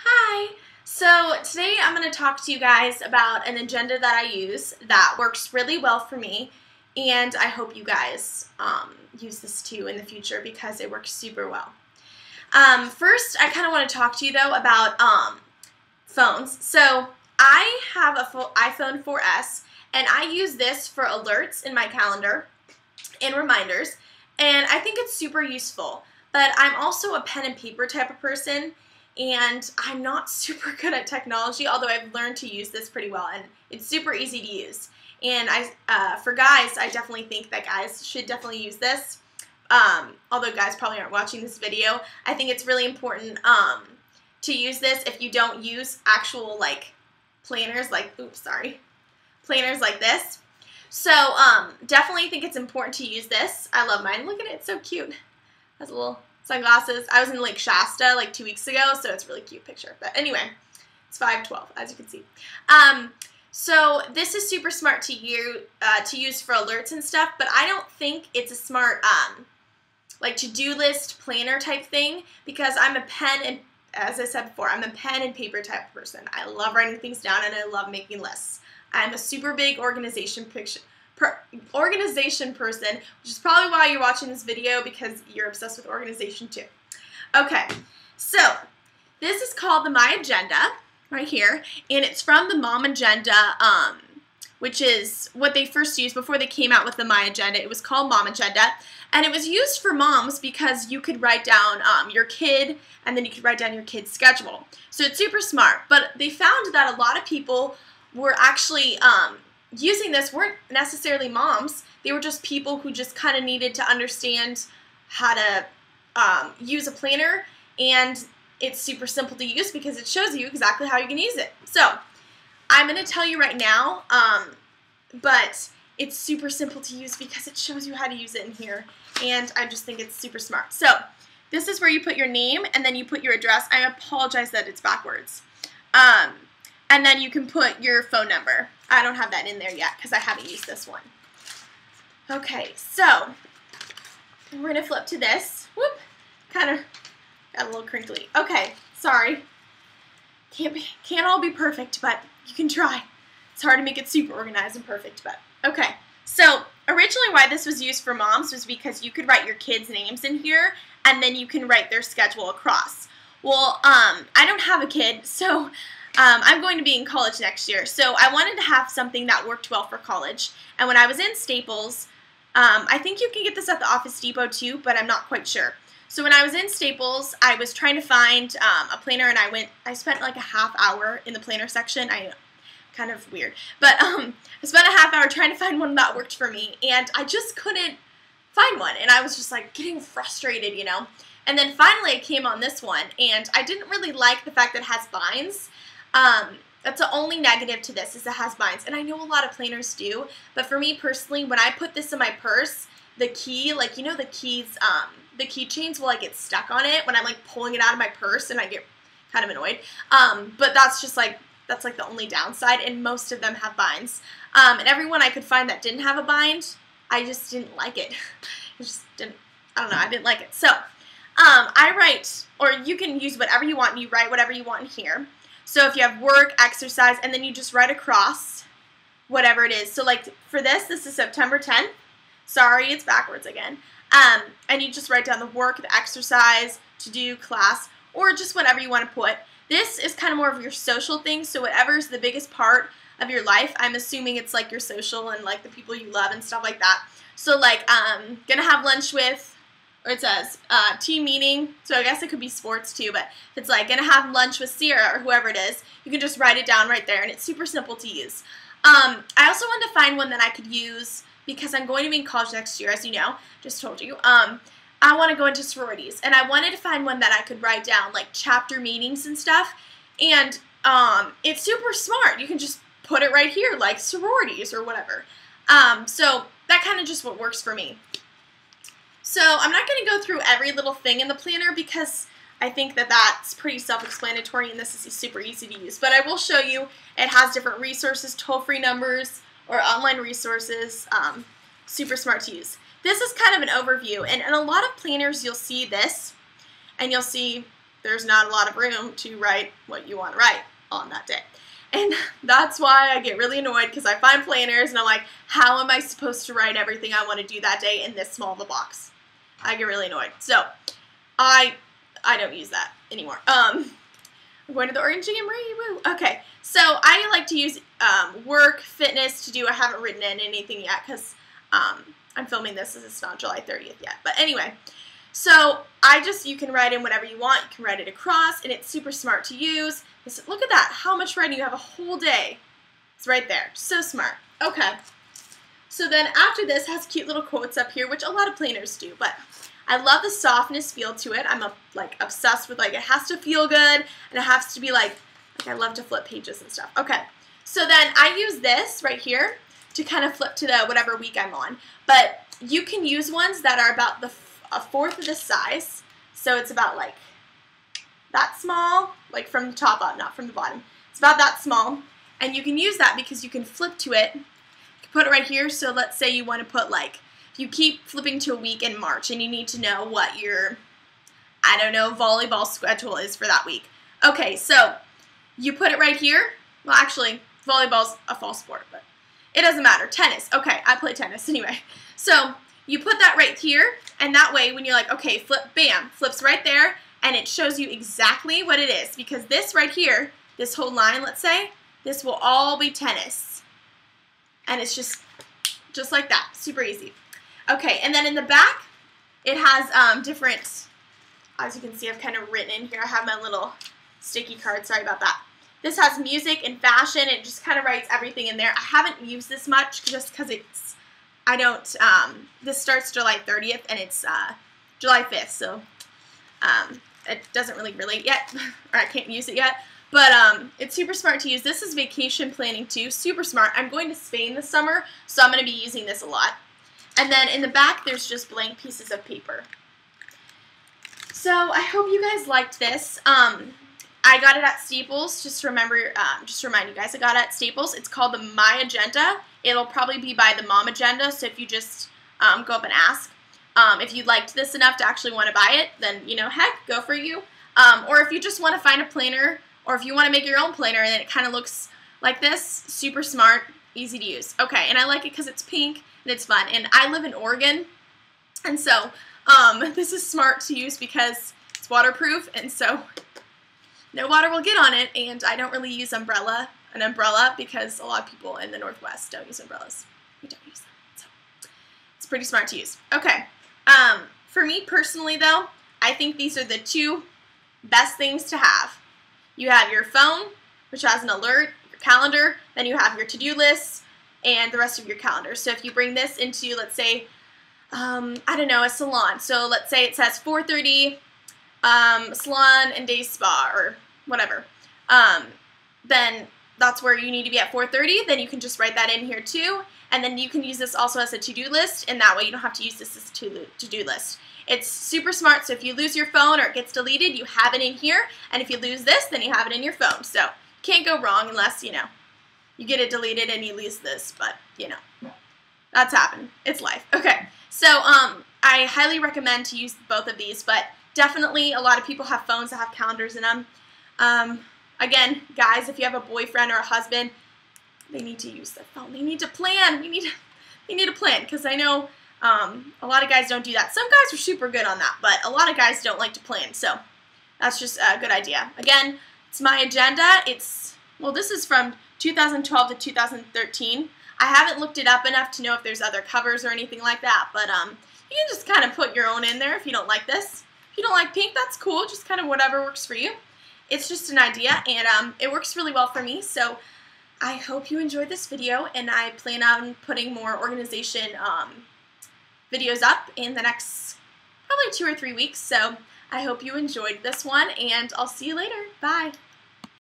Hi! So today I'm going to talk to you guys about an agenda that I use that works really well for me, and I hope you guys use this too in the future because it works super well. First, I kind of want to talk to you though about phones. So I have a iPhone 4S, and I use this for alerts in my calendar and reminders, and I think it's super useful. But I'm also a pen and paper type of person, and I'm not super good at technology, although I've learned to use this pretty well, and it's super easy to use. And for guys, I definitely think that guys should definitely use this. Although guys probably aren't watching this video, I think it's really important to use this if you don't use actual planners planners like this. So definitely think it's important to use this. I love mine. Look at it, it's so cute. Has a little sunglasses. I was in Lake Shasta like 2 weeks ago, so it's a really cute picture. But anyway, it's 5/12, as you can see. So this is super smart to use for alerts and stuff, but I don't think it's a smart to-do list planner type thing, because I'm a pen and, as I said before, I'm a pen and paper type of person. I love writing things down and I love making lists. I'm a super big organization person, which is probably why you're watching this video, because you're obsessed with organization too. Okay, so this is called the MyAgenda right here, and it's from the MomAgenda, which is what they first used before they came out with the MyAgenda. It was called MomAgenda, and it was used for moms because you could write down your kid, and then you could write down your kid's schedule. So it's super smart, but they found that a lot of people were actually using this weren't necessarily moms. They were just people who just kind of needed to understand how to use a planner, and it's super simple to use because it shows you exactly how you can use it. So I'm going to tell you right now, but it's super simple to use because it shows you how to use it in here, and I just think it's super smart. So this is where you put your name, and then you put your address. I apologize that it's backwards. And then you can put your phone number. I don't have that in there yet because I haven't used this one. Okay, so we're going to flip to this. Whoop, kind of got a little crinkly. Okay, sorry. Can't all be perfect, but you can try. It's hard to make it super organized and perfect, but okay. So originally why this was used for moms was because you could write your kids' names in here, and then you can write their schedule across. Well, I don't have a kid, so I'm going to be in college next year, so I wanted to have something that worked well for college. And when I was in Staples, I think you can get this at the Office Depot too, but I'm not quite sure. So when I was in Staples, I was trying to find a planner, and I spent like a half hour in the planner section. Kind of weird, but I spent a half hour trying to find one that worked for me, and I just couldn't find one, and I was just like getting frustrated, you know. And then finally I came on this one, and I didn't really like the fact that it has binds. That's the only negative to this, is it has binds, and I know a lot of planners do, but for me personally, when I put this in my purse, the key, like, you know, the keys, the keychains will get stuck on it when I'm pulling it out of my purse, and I get kind of annoyed. But that's just that's the only downside, and most of them have binds. And everyone I could find that didn't have a bind, I just didn't like it. I just didn't, I don't know, I didn't like it. So, I write, or you can use whatever you want, and you write whatever you want in here. So if you have work, exercise, and then you just write across whatever it is. So for this is September 10th. Sorry, it's backwards again. And you just write down the work, the exercise, to do, class, or just whatever you want to put. This is kind of more of your social thing, so whatever's the biggest part of your life, I'm assuming it's your social and the people you love and stuff like that. So gonna have lunch with, or it says team meeting, so I guess it could be sports too, but if it's gonna have lunch with Sierra or whoever it is, you can just write it down right there, and it's super simple to use. I also wanted to find one that I could use because I'm going to be in college next year, as you know, just told you. I want to go into sororities, and I wanted to find one that I could write down chapter meetings and stuff, and it's super smart. You can just put it right here, sororities or whatever. So that kind of just what works for me. So I'm not going to go through every little thing in the planner because I think that that's pretty self-explanatory, and this is super easy to use. But I will show you it has different resources, toll-free numbers, or online resources, super smart to use. This is kind of an overview, and in a lot of planners you'll see this, and you'll see there's not a lot of room to write what you want to write on that day. And that's why I get really annoyed, because I find planners and I'm like, how am I supposed to write everything I want to do that day in this small of a box? I get really annoyed. So I don't use that anymore. I'm going to the Oregon Jamboree, woo. Okay, so I like to use work, fitness to do. I haven't written in anything yet because I'm filming this as it's not July 30th yet. But anyway, so you can write in whatever you want. You can write it across, and it's super smart to use. Look at that, how much writing you have a whole day. It's right there, so smart. Okay, so then after this has cute little quotes up here, which a lot of planners do, but I love the softness feel to it. I'm like obsessed with, like, it has to feel good, and it has to be like I love to flip pages and stuff. Okay, so then I use this right here to kind of flip to the whatever week I'm on, but you can use ones that are about a fourth of this size, so it's about like that small, like from the top up, not from the bottom. It's about that small, and you can use that because you can flip to it. You can put it right here, so let's say you want to put, like, if you keep flipping to a week in March and you need to know what your, I don't know, volleyball schedule is for that week. Okay, so you put it right here. Well, actually, volleyball's a fall sport, but it doesn't matter. Tennis. Okay, I play tennis anyway. So you put that right here, and that way when you're like, okay, flip, bam, flips right there, and it shows you exactly what it is, because this right here, this whole line, let's say, this will all be tennis. And it's just like that, super easy. Okay, and then in the back, it has different, as you can see, I've kind of written in here. I have my little sticky card, sorry about that. This has music and fashion. It just kind of writes everything in there. I haven't used this much just because this starts July 30th, and it's July 5th, so it doesn't really relate yet, or I can't use it yet, but it's super smart to use. This is vacation planning too, super smart. I'm going to Spain this summer, so I'm going to be using this a lot. And then in the back, there's just blank pieces of paper. So I hope you guys liked this. I got it at Staples. Just to remind you guys, I got it at Staples. It's called the MyAgenda. It'll probably be by the MomAgenda, so if you just go up and ask. If you liked this enough to actually want to buy it, then, you know, heck, go for you. Or if you just want to find a planner, or if you want to make your own planner and it kind of looks like this, super smart, easy to use. Okay, and I like it because it's pink and it's fun. And I live in Oregon, and so this is smart to use because it's waterproof, and so no water will get on it, and I don't really use an umbrella because a lot of people in the Northwest don't use umbrellas. We don't use them, so it's pretty smart to use. Okay. For me personally, though, I think these are the two best things to have. You have your phone, which has an alert, your calendar, then you have your to-do lists, and the rest of your calendar. So if you bring this into, let's say, I don't know, a salon. So let's say it says 4:30, salon and day spa, or whatever. Then that's where you need to be at 4:30. Then you can just write that in here too. And then you can use this also as a to-do list, and that way you don't have to use this as a to-do list. It's super smart, so if you lose your phone or it gets deleted, you have it in here, and if you lose this, then you have it in your phone. So you can't go wrong unless, you know, you get it deleted and you lose this, but, you know, that's happened. It's life. Okay, so I highly recommend to use both of these, but definitely a lot of people have phones that have calendars in them. Again, guys, if you have a boyfriend or a husband, they need to use their phone. They need to plan. They need to plan, because I know a lot of guys don't do that. Some guys are super good on that, but a lot of guys don't like to plan, so that's just a good idea. Again, it's MyAgenda. Well, this is from 2012 to 2013. I haven't looked it up enough to know if there's other covers or anything like that, but you can just kind of put your own in there if you don't like this. If you don't like pink, that's cool. Just kind of whatever works for you. It's just an idea, and it works really well for me, so I hope you enjoyed this video, and I plan on putting more organization videos up in the next probably 2 or 3 weeks, so I hope you enjoyed this one, and I'll see you later. Bye!